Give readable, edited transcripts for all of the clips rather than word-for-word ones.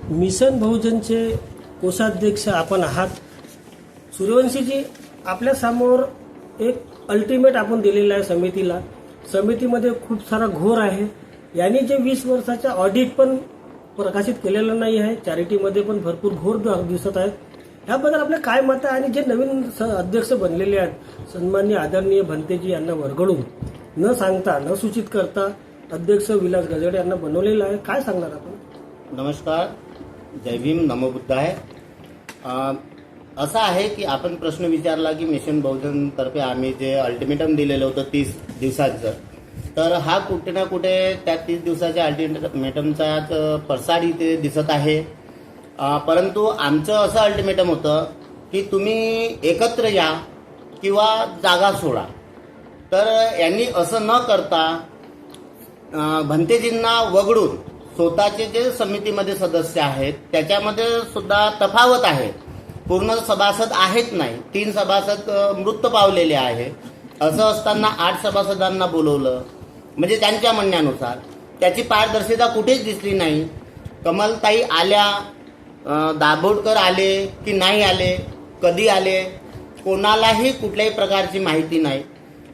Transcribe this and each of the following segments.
Mission बहुजनचे कोषाध्यक्ष आपण आहात. सूर्यवंशीजी, आपल्यासमोर एक अल्टिमेट आपण दिलेलं आहे समितीला. समितीमध्ये खूप सारा घोर आहे. यांनी जे 20 वर्षाचा ऑडिट पण प्रकाशित केलेलं नाही आहे. चॅरिटीमध्ये पण भरपूर घोर दिसत आहेत. याबद्दल आपलं काय मत आहे? आणि जे नवीन अध्यक्ष बनलेले आहेत सन्माननीय आदरणीय भंतेजी यांना वरगडून न सांगता न सूचित करता अध्यक्ष विलास गजडे यांना बनवलेलं आहे, काय सांगणार आपण? नमस्कार, जय भीम, नमो बुद्धाय. असं आहे की आपण प्रश्न विचारला की मिशन बहुजन तर्फे आम्ही जे अल्टिमेटम दिलेलं होतं 30 दिवसाचं, तर हा कुठे ना कुठे त्या 30 दिवसाच्या अल्टिमेटमचाच पडसाद इथे दिसत आहे. परंतु आमचं असं अल्टिमेटम होतं की तुम्ही एकत्र या किंवा जागा सोडा. तर यांनी असं न करता भंतेजींना वगळून स्वतःचे जे समितीमध्ये सदस्य आहेत त्याच्यामध्ये सुद्धा तफावत आहे. पूर्ण सभासद आहेत नाही, 3 सभासद मृत पावलेले आहे. असं असताना 8 सभासदांना बोलवलं, म्हणजे त्यांच्या म्हणण्यानुसार. त्याची पारदर्शिता कुठेच दिसली नाही. कमलताई आल्या, दाभोळकर आले की नाही आले, कधी आले, कोणालाही कुठल्याही प्रकारची माहिती नाही.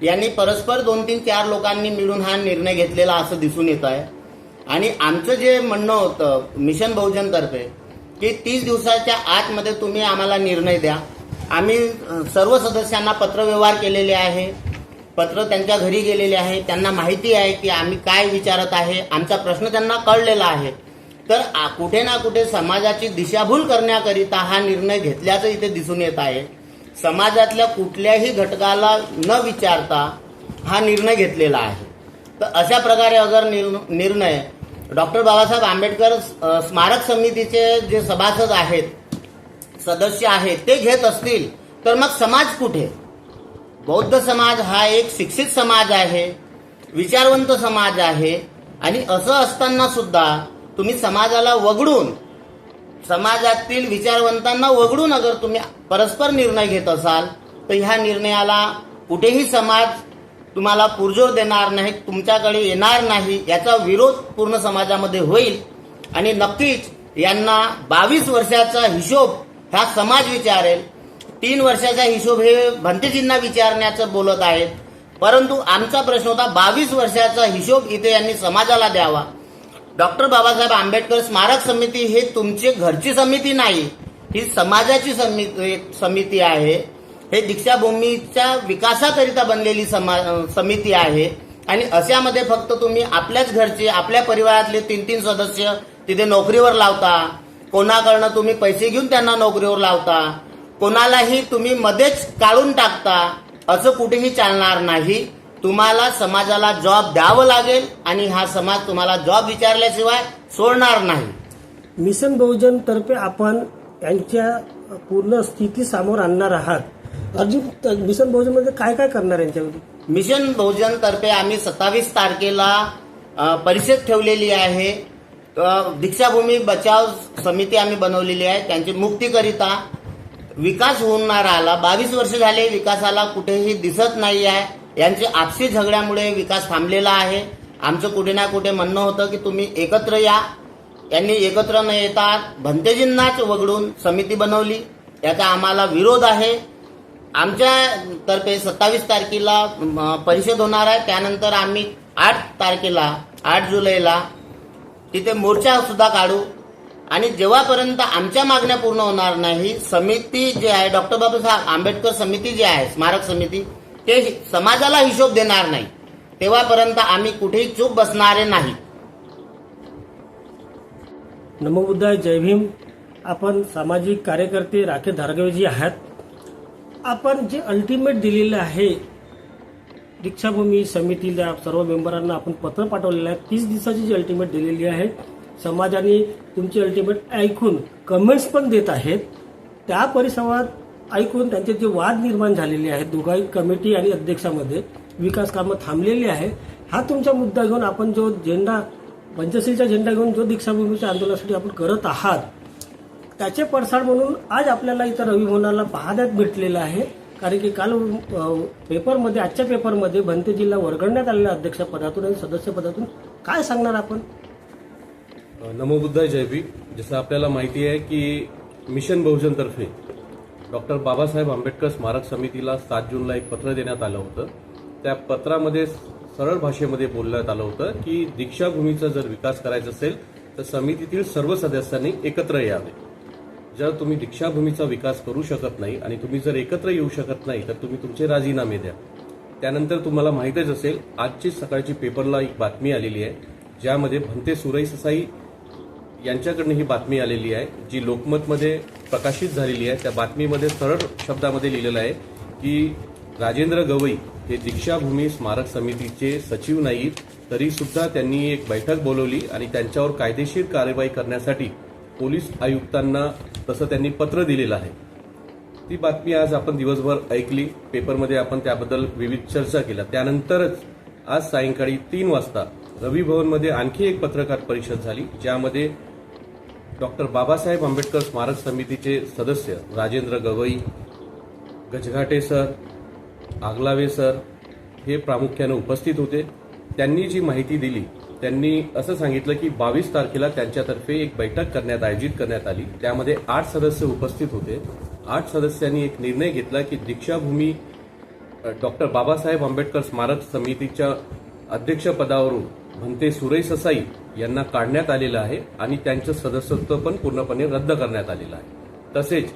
यांनी परस्पर 2-3-4 लोकांनी मिळून हा निर्णय घेतलेला असं दिसून येत आहे. आणि आमचं जे म्हणणं होतं मिशन बहुजन तर्फे की 30 दिवसाच्या आतमध्ये तुम्ही आम्हाला निर्णय द्या. आम्ही सर्व सदस्यांना पत्रव्यवहार केलेले आहे, पत्र त्यांच्या घरी गेलेले आहे. त्यांना माहिती आहे की आम्ही काय विचारत आहे, आमचा प्रश्न त्यांना कळलेला आहे. तर कुठे ना कुठे समाजाची दिशाभूल करण्याकरिता हा निर्णय घेतल्याचं इथे दिसून येत आहे. समाजातल्या कुठल्याही घटकाला न विचारता हा निर्णय घेतलेला आहे. तर अशा प्रकारे अगर निर्णय डॉक्टर बाबासाहेब आंबेडकर स्मारक समितीचे जे सभासद आहेत, सदस्य आहेत, ते घेत असतील तर मग समाज कुठे? बौद्ध समाज हा एक शिक्षित समाज आहे, विचारवंत समाज आहे. आणि असं असताना सुद्धा तुम्ही समाजाला वगळून, समाजातील विचारवंतांना वगळून अगर तुम्ही परस्पर निर्णय घेत असाल तर ह्या निर्णयाला कुठेही समाज तुम्हाला पुरजोर देणार नाही, तुमच्याकडे येणार नाही. याचा विरोध पूर्ण समाजामध्ये होईल. आणि नक्कीच यांना 22 वर्षाचा हिशोब हा समाज विचारेल. 3 वर्षाचा हिशोब हे भंतेजींना विचारण्याचं बोलत आहेत. परंतु आमचा प्रश्न होता 22 वर्षाचा हिशोब इथे यांनी समाजाला द्यावा. डॉक्टर बाबासाहेब आंबेडकर स्मारक समिती हे तुमची घरची समिती नाही, ही समाजाची समिती आहे. हे दीक्षाभूमीच्या विकासाकरिता बनलेली समिती आहे. आणि अशामध्ये फक्त तुम्ही आपल्याच घरचे, आपल्या परिवारातले 3-3 सदस्य तिथे नोकरीवर लावता. कोणाकडनं तुम्ही पैसे घेऊन त्यांना नोकरीवर लावता, कोणालाही तुम्ही मध्येच काढून टाकता. असं कुठेही चालणार नाही. तुम्हाला समाजाला जॉब द्यावं लागेल आणि हा समाज तुम्हाला जॉब विचारल्याशिवाय सोडणार नाही. मिशन बहुजन तर्फे आपण यांच्या पूर्ण स्थिती समोर आणणार आहात. अजून मिशन बहुजन मध्ये काय काय करणार यांच्यामध्ये? मिशन बहुजन तर्फे आम्ही 27 तारखेला परिषद ठेवलेली आहे. दीक्षाभूमी बचाव समिती आम्ही बनवलेली आहे. त्यांची मुक्तीकरिता विकास होणार आला. 22 वर्ष झाले विकासाला कुठेही दिसत नाही आहे. यांचे आपसी झगड्यामुळे विकास थांबलेला आहे. आमचं कुठे ना कुठे म्हणणं होतं की तुम्ही एकत्र या. यांनी एकत्र न येता भंतेजींनाच वगळून समिती बनवली. याचा आम्हाला विरोध आहे. आमच्या तर्फे 27 तारखेला परिषद होणार आहे. त्यानंतर आम्ही 8 जुलैला तिथे मोर्चा सुद्धा काढू. आणि जेव्हापर्यंत आमच्या मागण्या पूर्ण होणार नाही, समिती जे आहे डॉक्टर बाबासाहेब आंबेडकर समिती जी आहे, स्मारक समिती, ते समाजाला हिशोब देणार नाही, तेव्हापर्यंत आम्ही कुठेही चूप बसणारे नाही. नमो बुद्धाय, जय भीम. आपण सामाजिक कार्यकर्ते राकेश धारगवेजी आहात. आपण जे अल्टिमेट दिलेलं आहे दीक्षाभूमी समितीला सर्व मेंबरांना आपण पत्र पाठवलेलं आहे. 30 दिवसाची जी अल्टिमेट दिलेली आहे, समाजाने तुमची अल्टिमेट ऐकून कमेंट्स पण देत आहेत. त्या परिसंवाद ऐकून त्यांचे जे वाद निर्माण झालेले आहेत दोघाही कमिटी आणि अध्यक्षामध्ये, विकास कामं थांबलेली आहे. हा तुमचा मुद्दा घेऊन आपण जो झेंडा, पंचशीलचा झेंडा घेऊन जो दीक्षाभूमीच्या आंदोलनासाठी आपण करत आहात, त्याचे पडसाद म्हणून आज आपल्याला इथं रवी भवनाला पाहण्यात भेटलेलं आहे. कारण की काल पेपरमध्ये, आजच्या पेपरमध्ये भंतेजीला वर्गवण्यात आलेल्या अध्यक्षपदातून आणि सदस्यपदातून काय सांगणार आपण? नमो बुद्धाय, जय भीम. जसं आपल्याला माहिती आहे की मिशन बहुजनतर्फे डॉक्टर बाबासाहेब आंबेडकर स्मारक समितीला 7 जूनला एक पत्र देण्यात आलं होतं. त्या पत्रामध्ये सरळ भाषेमध्ये बोलण्यात आलं होतं की दीक्षाभूमीचा जर विकास करायचा असेल तर समितीतील सर्व सदस्यांनी एकत्र यावे. जर तुम्ही दीक्षाभूमीचा विकास करू शकत नाही आणि तुम्ही जर एकत्र येऊ शकत नाही तर तुम्ही तुमचे राजीनामे द्या. त्यानंतर तुम्हाला माहीतच असेल, आजची सकाळची पेपरला एक बातमी आलेली आहे ज्यामध्ये भंते सुरई ससाई यांच्याकडनं ही बातमी आलेली आहे जी लोकमतमध्ये प्रकाशित झालेली आहे. त्या बातमीमध्ये सरळ शब्दामध्ये लिहिलेलं आहे की राजेंद्र गवई हे दीक्षाभूमी स्मारक समितीचे सचिव नाहीत, तरी सुद्धा त्यांनी एक बैठक बोलवली आणि त्यांच्यावर कायदेशीर कार्यवाही करण्यासाठी पोलीस आयुक्तांना तसं त्यांनी पत्र दिलेलं आहे. ती बातमी आज आपण दिवसभर ऐकली, पेपरमध्ये आपण त्याबद्दल विविध चर्चा केल्या. त्यानंतरच आज सायंकाळी 3 वाजता रवी भवनमध्ये आणखी एक पत्रकार परिषद झाली ज्यामध्ये डॉक्टर बाबासाहेब आंबेडकर स्मारक समितीचे सदस्य राजेंद्र गवई, गजघाटे सर, आगलावे सर हे प्रामुख्याने उपस्थित होते. त्यांनी जी माहिती दिली त्यांनी असं सांगितलं की 22 तारखेला त्यांच्यातर्फे एक बैठक आयोजित करण्यात आली. त्यामध्ये 8 सदस्य उपस्थित होते. 8 सदस्यांनी एक निर्णय घेतला की दीक्षाभूमी डॉक्टर बाबासाहेब आंबेडकर स्मारक समितीच्या अध्यक्षपदावरून भंते सुरई ससाई यांना काढण्यात आलेलं आहे आणि त्यांचं सदस्यत्व पण पूर्णपणे रद्द करण्यात आलेलं आहे. तसेच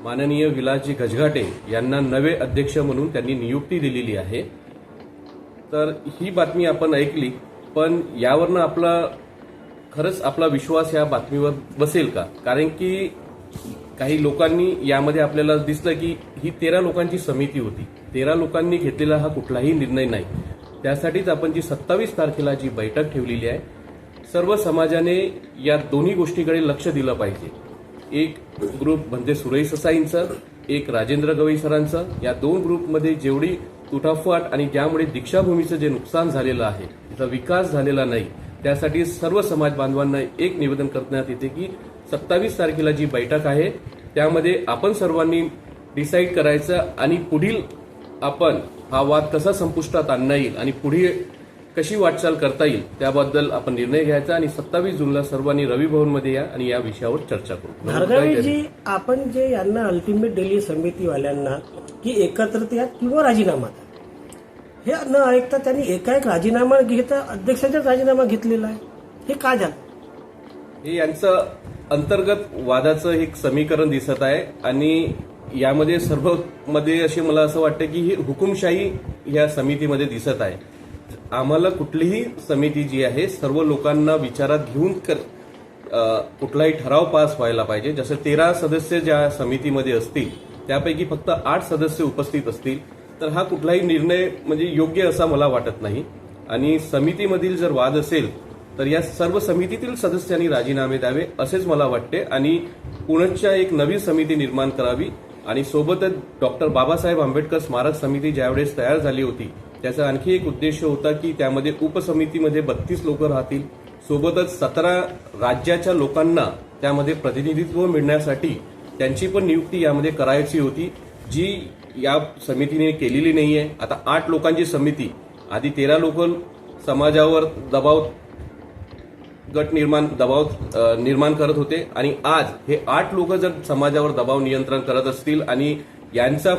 माननीय विलासजी गजघाटे यांना नवे अध्यक्ष म्हणून त्यांनी नियुक्ती दिलेली आहे. तर ही बातमी आपण ऐकली, पण यावरनं खरंच आपला विश्वास या बातमीवर बसेल का? कारण की काही लोकांनी यामध्ये आपल्याला दिसलं की ही 13 लोकांची समिती होती. 13 लोकांनी घेतलेला हा कुठलाही निर्णय नाही. त्यासाठीच आपण जी 27 तारखेला जी बैठक ठेवलेली आहे, सर्व समाजाने या दोन्ही गोष्टीकडे लक्ष दिलं पाहिजे. एक ग्रुप भंते सुरई ससाईंचं, एक राजेंद्र गवई सरांचं. या 2 ग्रुपमध्ये जेवढी तुटाफाट आणि ज्यामुळे दीक्षाभूमीचं जे नुकसान झालेलं आहे, त्याचा विकास झालेला नाही, त्यासाठी सर्व समाज बांधवांना एक निवेदन करण्यात येते की 27 तारखेला जी बैठक आहे त्यामध्ये आपण सर्वांनी डिसाईड करायचं आणि पुढील आपण हा वाद कसा संपुष्टात आणता येईल आणि पुढे कशी वाटचाल करता येईल त्याबद्दल आपण निर्णय घ्यायचा आणि 27 जूनला सर्वांनी रवी भवनमध्ये या आणि या विषयावर चर्चा करू. भार्गवीजी, आपण जे यांना अल्टिमेट दिली समितीवाल्यांना की एकत्रित या किंवा राजीनामा द्या, हे न ऐकता त्यांनी एकाएक राजीनामा घेता अध्यक्षाचाच राजीनामा घेतलेला आहे. हे का झालं? हे यांचं अंतर्गत वादाचं एक समीकरण दिसत आहे आणि यामध्ये सर्व मध्ये असे मला असं वाटतं की ही हुकुमशाही या समितीमध्ये दिसत आहे. आम्हाला कुठलीही समिती जी आहे सर्व लोकांना विचारात घेऊन कुठलाही ठराव पास व्हायला पाहिजे. जसं 13 सदस्य ज्या समितीमध्ये असतील त्यापैकी फक्त 8 सदस्य उपस्थित असतील तर हा कुठलाही निर्णय म्हणजे योग्य असा मला वाटत नाही. आणि समितीमधील जर वाद असेल तर या सर्व समितीतील सदस्यांनी राजीनामे द्यावे असेच मला वाटते आणि पुण्याच्या एक नवीन समिती निर्माण करावी. आणि सोबतच डॉक्टर बाबासाहेब आंबेडकर स्मारक समिती ज्यावेळेस तयार झाली होती त्याचा आणखी एक उद्देश होता की त्यामध्ये उपसमितीमध्ये 32 लोक राहतील, सोबतच 17 राज्याच्या लोकांना त्यामध्ये प्रतिनिधित्व मिळण्यासाठी त्यांची पण नियुक्ती यामध्ये करायची होती, जी या समितीने केलेली नाहीये. आता 8 लोकांची समिती, आधी 13 लोक समाजावर गट निर्माण करत होते आणि आज हे 8 लोक जर समाजावर दबाव नियंत्रण करत असतील आणि यांचा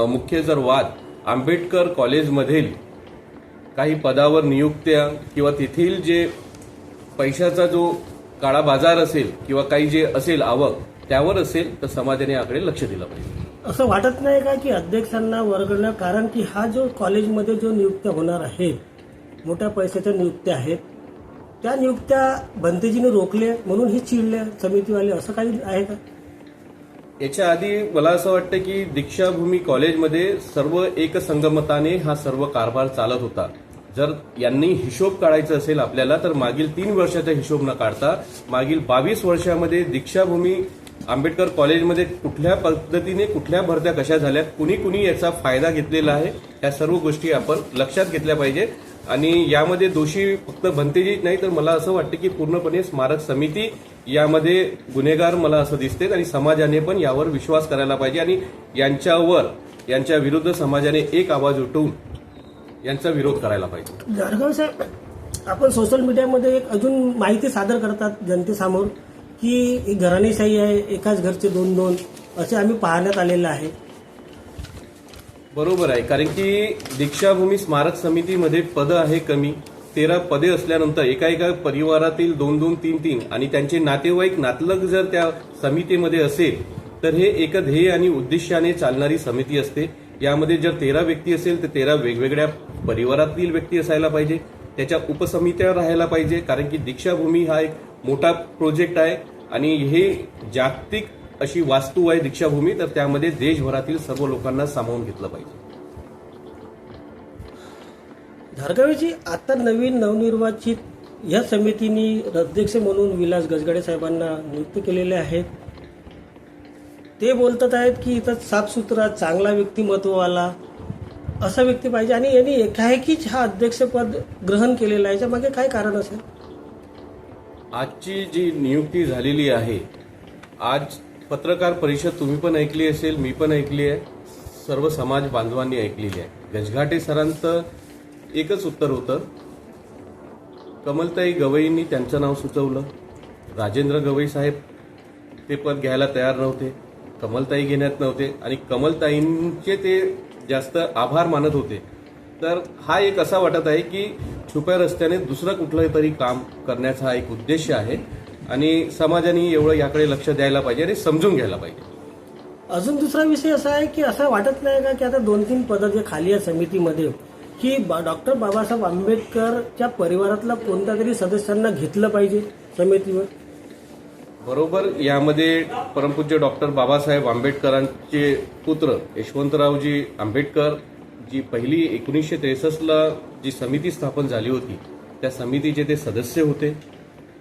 मुख्य जर वाद आंबेडकर कॉलेजमधील काही पदावर नियुक्त्या किंवा तेथील जे पैशाचा जो काळा बाजार असेल किंवा काही जे असेल आवक त्यावर असेल तर समाजाने याकडे लक्ष दिलं पाहिजे. असं वाटत नाही का की अध्यक्षांना वर्गणं, कारण की हा जो कॉलेजमध्ये जो नियुक्त्या होणार आहेत, मोठ्या पैशाच्या नियुक्त्या आहेत, त्या नियुक्त्या भंतेजीने रोखले म्हणून ही चिडले समितीवाले, असं काही आहे का? याच्या आधी मला असं वाटतं की दीक्षाभूमी कॉलेजमध्ये सर्व एकसंगमताने हा सर्व कारभार चालत होता. जर यांनी हिशोब काढायचा असेल आपल्याला तर मागील 3 वर्षाचा हिशोब न काढता मागील 22 वर्षामध्ये दीक्षाभूमी आंबेडकर कॉलेजमध्ये कुठल्या पद्धतीने कुठल्या भरत्या कशा झाल्यात, कुणी याचा फायदा घेतलेला आहे, या सर्व गोष्टी आपण लक्षात घेतल्या पाहिजे. आणि यामध्ये दोषी फक्त भंतेजीच नाही तर मला असं वाटतं की पूर्णपणे स्मारक समिती यामध्ये गुन्हेगार मला असं दिसते आणि समाजाने पण यावर विश्वास करायला पाहिजे आणि यांच्या विरुद्ध समाजाने एक आवाज उठवून यांचा विरोध करायला पाहिजे. गाडगेळ साहेब, आपण सोशल मीडियामध्ये एक अजून माहिती सादर करतात जनतेसमोर की ही घराणेशाही आहे, एकाच घरचे दोन दोन असे आम्ही पाहण्यात आलेलं आहे. बरोबर आहे, कारण की दीक्षाभूमी स्मारक समितीमध्ये पदं आहे कमी. 13 पदे असल्यानंतर एका परिवारातील 2-2, 3-3 आणि त्यांचे नातेवाईक नातलग जर त्या समितीमध्ये असेल तर हे एक ध्येय आणि उद्देशाने चालणारी समिती असते. यामध्ये जर 13 व्यक्ती असेल तर 13 वेगवेगळ्या परिवारातील व्यक्ती असायला पाहिजे. त्याच्या उपसमित्या राहायला पाहिजे, कारण की दीक्षाभूमी हा एक मोठा प्रोजेक्ट आहे आणि हे जागतिक अशी वास्तू आहे दीक्षाभूमी, तर त्यामध्ये देशभरातील सर्व लोकांना सामावून घेतलं पाहिजे. धारगावीची आता नवीन नवनिर्वाचित या समितीने अध्यक्ष म्हणून विलास गजगडे साहेबांना नियुक्त केलेले आहेत. ते बोलतात आहेत की इथं साफसुथरा चांगला व्यक्तिमत्ववाला असा व्यक्ती पाहिजे आणि यांनी एकाएकीच हा अध्यक्षपद ग्रहण केलेलं आहे. याच्या मागे काय कारण असेल? आजची जी नियुक्ती झालेली आहे, आज पत्रकार परिषद तुम्ही पण ऐकली असेल, मी पण ऐकली आहे, सर्व समाज बांधवांनी ऐकलेली आहे. गजघाटे सरांचं एकच उत्तर होतं, कमलताई गवईंनी त्यांचं नाव सुचवलं. राजेंद्र गवई साहेब ते पद घ्यायला तयार नव्हते, कमलताई घेण्यात नव्हते आणि कमलताईंचे ते जास्त आभार मानत होते. तर हा एक असा वाटत आहे की छुप्या रस्त्याने दुसरं कुठलं तरी काम करण्याचा हा एक उद्देश आहे आणि समाजाने एवढं याकडे लक्ष द्यायला पाहिजे आणि समजून घ्यायला पाहिजे. अजून दुसरा विषय असा आहे की असं वाटत नाही का की आता 2-3 पदं जे खाली आहे समितीमध्ये की डॉक्टर बाबासाहेब आंबेडकरच्या परिवारातल्या कोणत्या तरी सदस्यांना घेतलं पाहिजे समितीवर? बरोबर, यामध्ये परमपूज्य डॉक्टर बाबासाहेब आंबेडकरांचे पुत्र यशवंतरावजी आंबेडकर, जी पहिली 1963ला जी समिती स्थापन झाली होती त्या समितीचे ते सदस्य होते.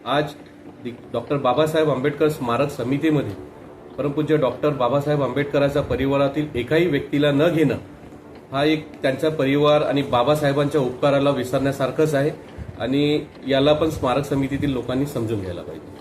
आज डॉक्टर बाबासाहेब आंबेडकर स्मारक समितीमध्ये परमपूज्य डॉक्टर बाबासाहेब आंबेडकरांच्या परिवारातील एकाही व्यक्तीला न घेणं हा एक त्यांचा परिवार आणि बाबासाहेबांच्या उपकाराला विसरण्यासारखंच आहे आणि याला पण स्मारक समितीतील लोकांनी समजून घ्यायला पाहिजे.